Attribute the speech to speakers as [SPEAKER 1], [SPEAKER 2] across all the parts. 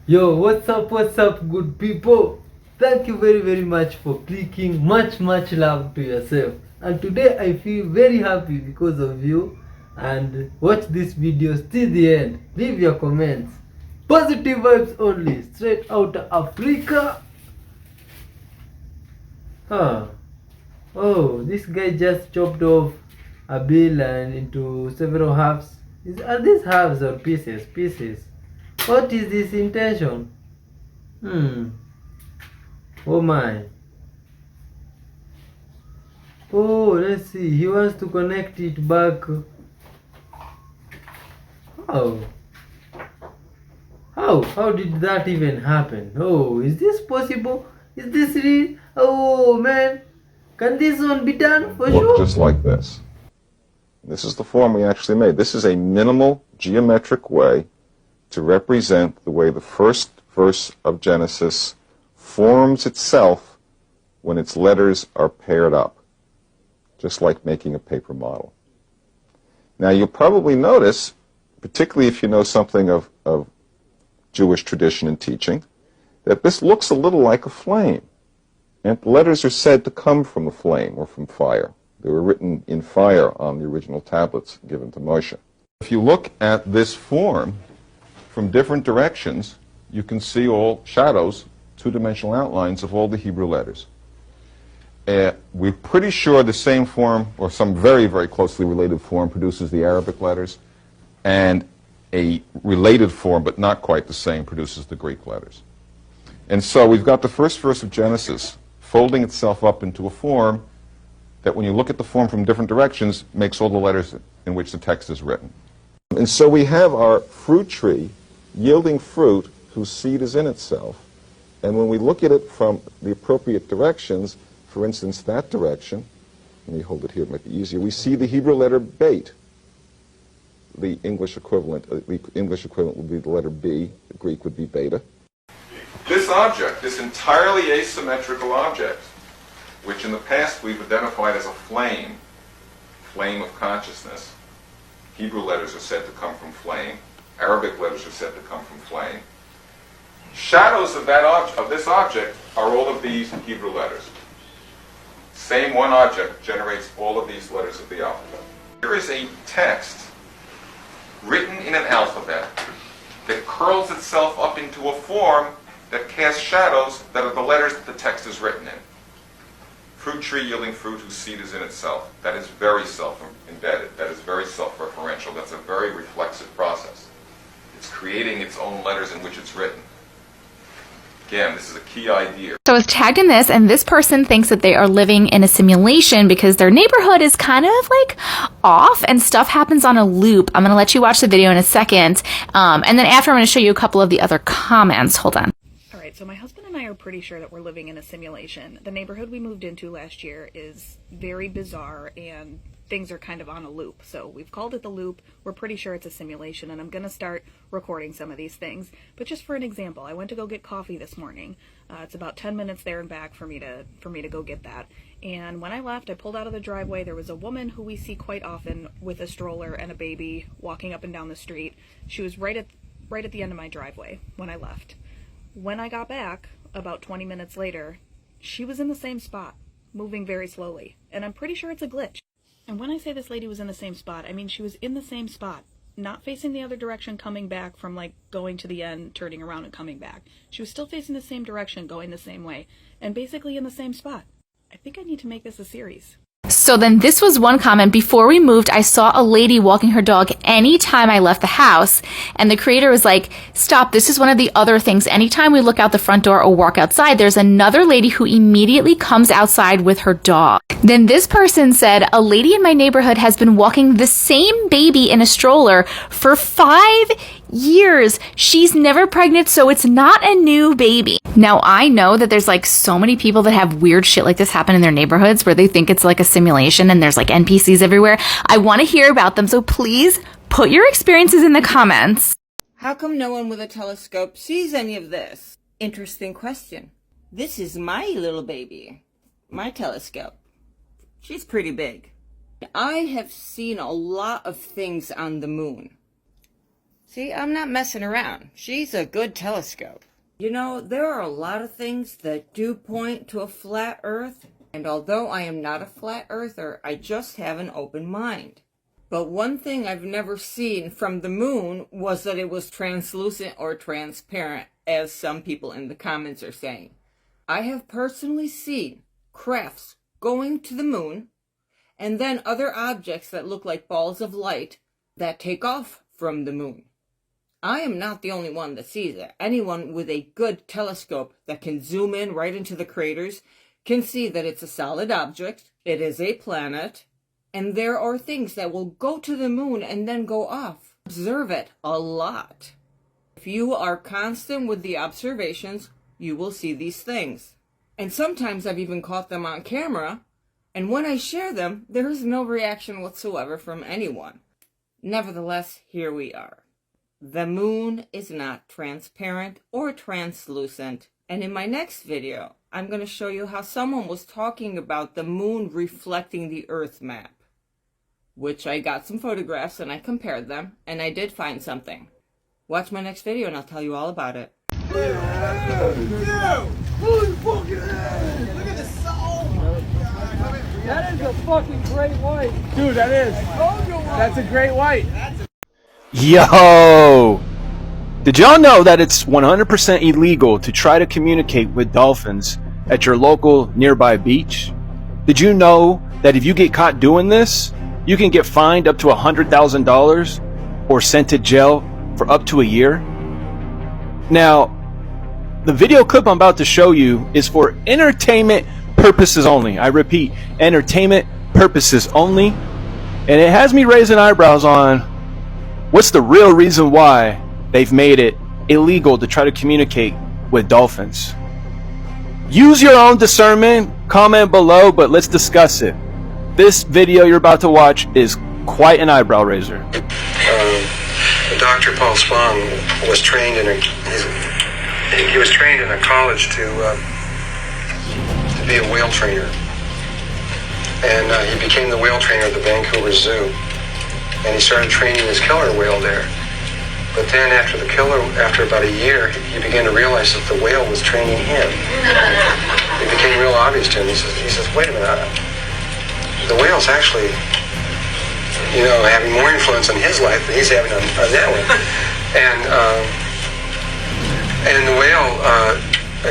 [SPEAKER 1] Yo, what's up, good people? Thank you very much for clicking. Much love to yourself. And today I feel very happy because of you. And watch this video till the end. Leave your comments. Positive vibes only. Straight out of Africa. Huh. Oh, this guy just chopped off a bill and into several halves. Are these halves or pieces? Pieces. What is this intention? Hmm. Oh my. Oh, let's see. He wants to connect it back. How? How did that even happen? Oh, is this possible? Is this real? Oh man. Can this one be done for
[SPEAKER 2] Look
[SPEAKER 1] sure?
[SPEAKER 2] just like this. This is the form we actually made. This is a minimal geometric way to represent the way the first verse of Genesis forms itself when its letters are paired up, just like making a paper model. Now you'll probably notice, particularly if you know something of Jewish tradition and teaching, that this looks a little like a flame. And the letters are said to come from the flame or from fire. They were written in fire on the original tablets given to Moshe. If you look at this form from different directions, you can see all shadows, two-dimensional outlines of all the Hebrew letters. We're pretty sure the same form, or some very closely related form, produces the Arabic letters, and a related form, but not quite the same, produces the Greek letters. And so we've got the first verse of Genesis folding itself up into a form that, when you look at the form from different directions, makes all the letters in which the text is written. And so we have our fruit tree yielding fruit whose seed is in itself. And when we look at it from the appropriate directions, for instance, that direction, let me hold it here, it might be easier, we see the Hebrew letter bait. The English equivalent would be the letter B, the Greek would be beta. This object, this entirely asymmetrical object, which in the past we've identified as a flame of consciousness. Hebrew letters are said to come from flame. Arabic letters are said to come from flame. Shadows of this object are all of these Hebrew letters. Same one object generates all of these letters of the alphabet. Here is a text written in an alphabet that curls itself up into a form that casts shadows that are the letters that the text is written in. Fruit tree yielding fruit whose seed is in itself. That is very self-embedded. That is very self-referential. That's a very reflexive process. It's creating its own letters in which it's written. Again, this is a key idea.
[SPEAKER 3] So I was tagged in this, and this person thinks that they are living in a simulation because their neighborhood is kind of like off and stuff happens on a loop. I'm going to let you watch the video in a second. And then after, I'm going to show you a couple of the other comments. Hold on.
[SPEAKER 4] So my husband and I are pretty sure that we're living in a simulation. The neighborhood we moved into last year is very bizarre and things are kind of on a loop. So we've called it the loop. We're pretty sure it's a simulation, and I'm going to start recording some of these things. But just for an example, I went to go get coffee this morning. It's about 10 minutes there and back for me to go get that. And when I left, I pulled out of the driveway. There was a woman who we see quite often with a stroller and a baby walking up and down the street. She was right at the end of my driveway when I left. When I got back, about 20 minutes later, she was in the same spot, moving very slowly. And I'm pretty sure it's a glitch. And when I say this lady was in the same spot, I mean she was in the same spot, not facing the other direction, coming back from like going to the end, turning around and coming back. She was still facing the same direction, going the same way, and basically in the same spot. I think I need to make this a series.
[SPEAKER 3] So then this was one comment. Before we moved, I saw a lady walking her dog anytime I left the house. And the creator was like, stop, this is one of the other things. Anytime we look out the front door or walk outside, there's another lady who immediately comes outside with her dog. Then this person said, a lady in my neighborhood has been walking the same baby in a stroller for 5 years. She's never pregnant, so it's not a new baby. Now, I know that there's like so many people that have weird shit like this happen in their neighborhoods where they think it's like a simulation and there's like NPCs everywhere. I want to hear about them, so please put your experiences in the comments.
[SPEAKER 5] How come no one with a telescope sees any of this? Interesting question. This is my little baby. My telescope. She's pretty big. I have seen a lot of things on the moon. See, I'm not messing around. She's a good telescope. You know, there are a lot of things that do point to a flat Earth, and although I am not a flat earther, I just have an open mind. But one thing I've never seen from the moon was that it was translucent or transparent, as some people in the comments are saying. I have personally seen crafts going to the moon, and then other objects that look like balls of light that take off from the moon. I am not the only one that sees it. Anyone with a good telescope that can zoom in right into the craters can see that it's a solid object, it is a planet, and there are things that will go to the moon and then go off. Observe it a lot. If you are constant with the observations, you will see these things. And sometimes I've even caught them on camera, and when I share them, there is no reaction whatsoever from anyone. Nevertheless, here we are. The moon is not transparent or translucent, and in my next video, I'm going to show you how someone was talking about the moon reflecting the Earth map, which I got some photographs and I compared them, and I did find something. Watch my next video and I'll tell you all about it.
[SPEAKER 6] That is a fucking great white. Dude, that is. That's a great white.
[SPEAKER 7] Yo! Did y'all know that it's 100% illegal to try to communicate with dolphins at your local nearby beach? Did you know that if you get caught doing this, you can get fined up to $100,000 or sent to jail for up to a year? Now, the video clip I'm about to show you is for entertainment purposes only. I repeat, entertainment purposes only. And it has me raising eyebrows on what's the real reason why they've made it illegal to try to communicate with dolphins. Use your own discernment, comment below, but let's discuss it. This video you're about to watch is quite an eyebrow raiser.
[SPEAKER 8] Dr. Paul Spong was trained in a college to be a whale trainer, and he became the whale trainer at the Vancouver Zoo, and he started training his killer whale there. But then after about a year, he began to realize that the whale was training him. It became real obvious to him. He says, wait a minute, the whale's actually, having more influence on his life than he's having on that one. And the whale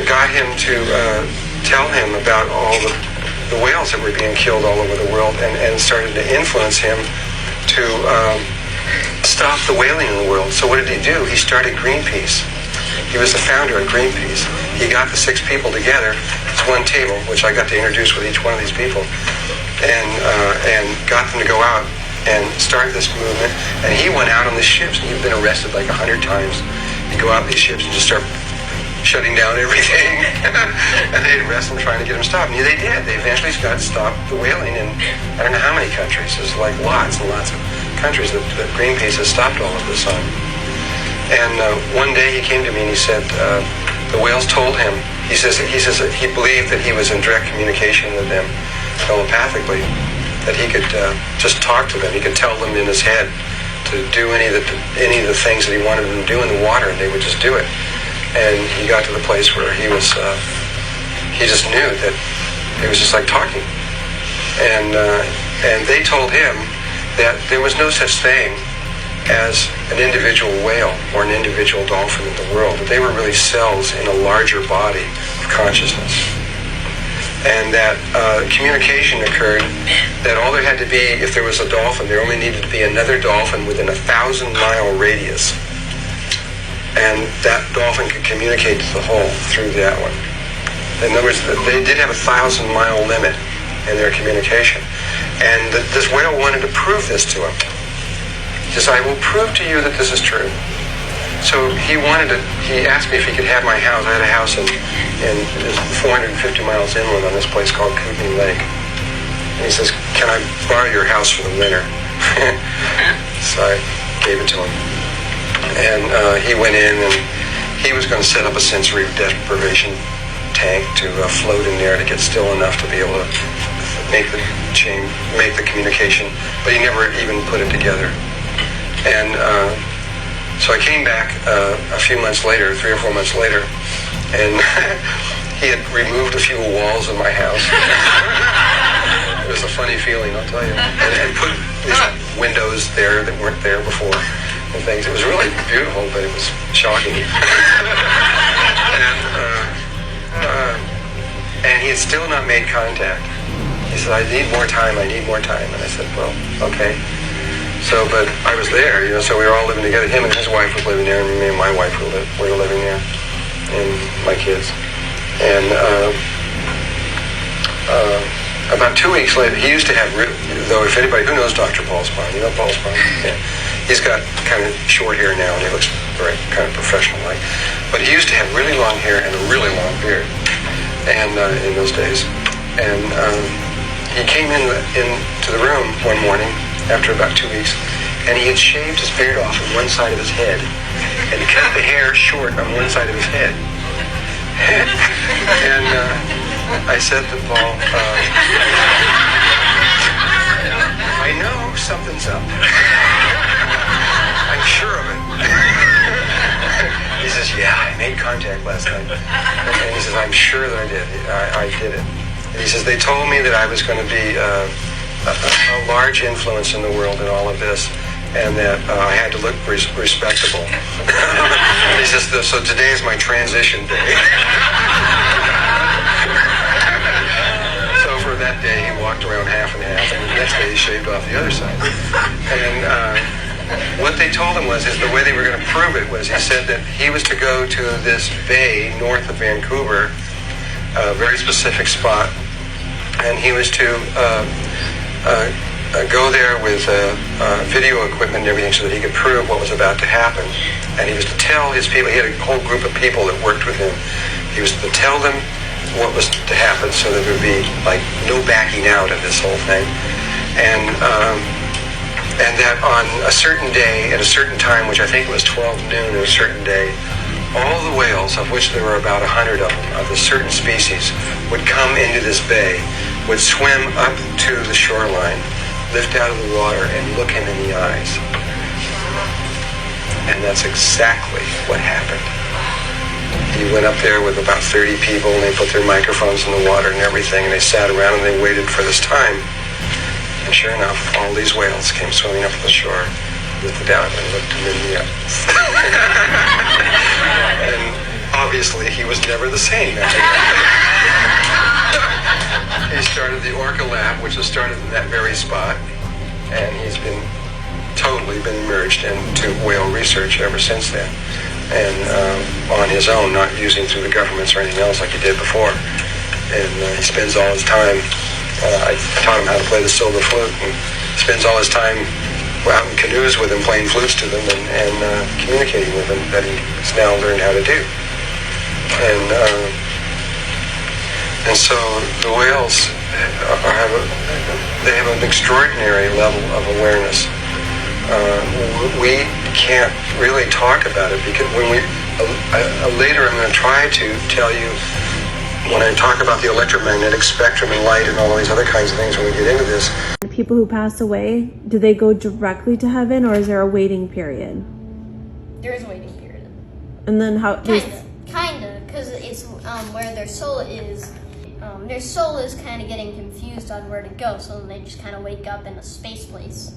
[SPEAKER 8] got him to tell him about all the whales that were being killed all over the world, and started to influence him to stop the whaling in the world. So what did he do? He started Greenpeace. He was the founder of Greenpeace. He got the 6 people together. It's one table, which I got to introduce with each one of these people, and got them to go out and start this movement. And he went out on the ships, and he'd been arrested like 100 times. He'd go out on these ships and just start shutting down everything. And they'd arrest him trying to get him stopped. And they did. They eventually got to stop the whaling in I don't know how many countries. There's like lots and lots of countries that Greenpeace has stopped all of this on. And one day he came to me and he said, the whales told him, he says that he believed that he was in direct communication with them telepathically, that he could just talk to them. He could tell them in his head to do any of the things that he wanted them to do in the water, and they would just do it. And he got to the place where he just knew that it was just like talking. And they told him that there was no such thing as an individual whale or an individual dolphin in the world, that they were really cells in a larger body of consciousness. And that communication occurred, that all there had to be, if there was a dolphin, there only needed to be another dolphin within a 1,000-mile radius. And that dolphin could communicate to the whole through that one. In other words, they did have a 1,000-mile limit in their communication. And this whale wanted to prove this to him. He says, I will prove to you that this is true. So he asked me if he could have my house. I had a house in 450 miles inland on this place called Kootenai Lake. And he says, can I borrow your house for the winter? So I gave it to him. And he went in, and he was going to set up a sensory deprivation tank to float in there to get still enough to be able to make the communication, but he never even put it together. And So I came back a few months later, 3 or 4 months later, and he had removed a few walls of my house. It was a funny feeling, I'll tell you. And put these windows there that weren't there before and things. It was really beautiful, but it was shocking. And he had still not made contact. He said, I need more time. And I said, well, okay. So, but I was there, so we were all living together. Him and his wife was living there, and me and my wife were living there, and my kids. And about 2 weeks later, he used to have, though if anybody, who knows Dr. Paul Spahn? You know Paul Spahn? Yeah. He's got kind of short hair now, and he looks very kind of professional-like. But he used to have really long hair and a really long beard, and in those days. And he came into the room one morning, after about 2 weeks, and he had shaved his beard off on one side of his head and cut the hair short on one side of his head. And I said to Paul, I know something's up. I'm sure of it. He says, yeah, I made contact last night. And he says, I'm sure that I did. I did it. And he says, they told me that I was going to be a large influence in the world in all of this, and that I had to look respectable. He says, so today is my transition day. So for that day, he walked around half and half, and the next day he shaved off the other side. And what they told him was, the way they were going to prove it was, he said that he was to go to this bay north of Vancouver, a very specific spot, and he was to go there with video equipment and everything so that he could prove what was about to happen. And he was to tell his people, he had a whole group of people that worked with him, he was to tell them what was to happen so that there would be like no backing out of this whole thing. And that on a certain day, at a certain time, which I think was 12 noon on a certain day, all the whales, of which there were about 100 of them, of a certain species, would come into this bay, would swim up to the shoreline, lift out of the water, and look him in the eyes. And that's exactly what happened. He went up there with about 30 people, and they put their microphones in the water and everything, and they sat around and they waited for this time. And sure enough, all these whales came swimming up to the shore, lifted out, and looked him in the eyes. And obviously, he was never the same after that. He started the Orca Lab, which was started in that very spot, and he's been merged into whale research ever since then, and on his own, not using through the governments or anything else like he did before. And he spends all his time, I taught him how to play the silver flute, and spends all his time out in canoes with them, playing flutes to them, and communicating with them, that he's now learned how to do. And so the whales they have an extraordinary level of awareness. We can't really talk about it because when later I'm going to try to tell you, when I talk about the electromagnetic spectrum and light and all these other kinds of things when we get into this.
[SPEAKER 9] People who pass away, do they go
[SPEAKER 10] directly to heaven, or is there a waiting period?
[SPEAKER 9] There is a waiting period.
[SPEAKER 10] And then how?
[SPEAKER 9] Kinda, because it's where their soul is. Their soul is kind of getting confused on where to go, so then they just kind of wake up in a space place.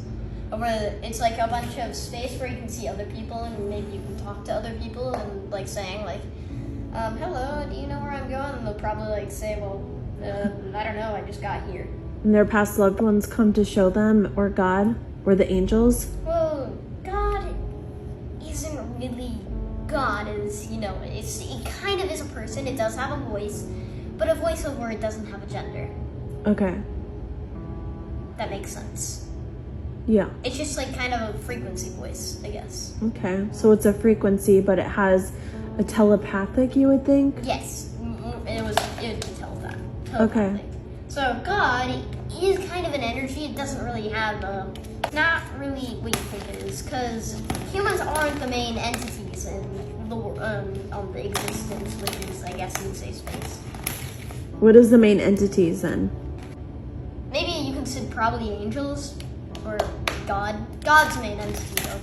[SPEAKER 9] Where it's like a bunch of space where you can see other people and maybe you can talk to other people and like saying like, hello, do you know where I'm going? And they'll probably like say, well, I don't know, I just got here.
[SPEAKER 10] And their past loved ones come to show them, or God, or the angels?
[SPEAKER 9] Well, God isn't really God, is, it kind of is a person. It does have a voice, but a voice over it doesn't have a gender.
[SPEAKER 10] Okay.
[SPEAKER 9] That makes sense.
[SPEAKER 10] Yeah.
[SPEAKER 9] It's just like kind of a frequency voice, I guess.
[SPEAKER 10] Okay, so it's a frequency, but it has a telepathic, you would think?
[SPEAKER 9] Yes, it would be telepathic.
[SPEAKER 10] Okay.
[SPEAKER 9] So God is kind of an energy. It doesn't really have not really what you think it is, because humans aren't the main entities in the existence, which is, I guess you would say, space.
[SPEAKER 10] What is the main entities then?
[SPEAKER 9] Maybe you consider probably angels. Or God. God's main entity, though.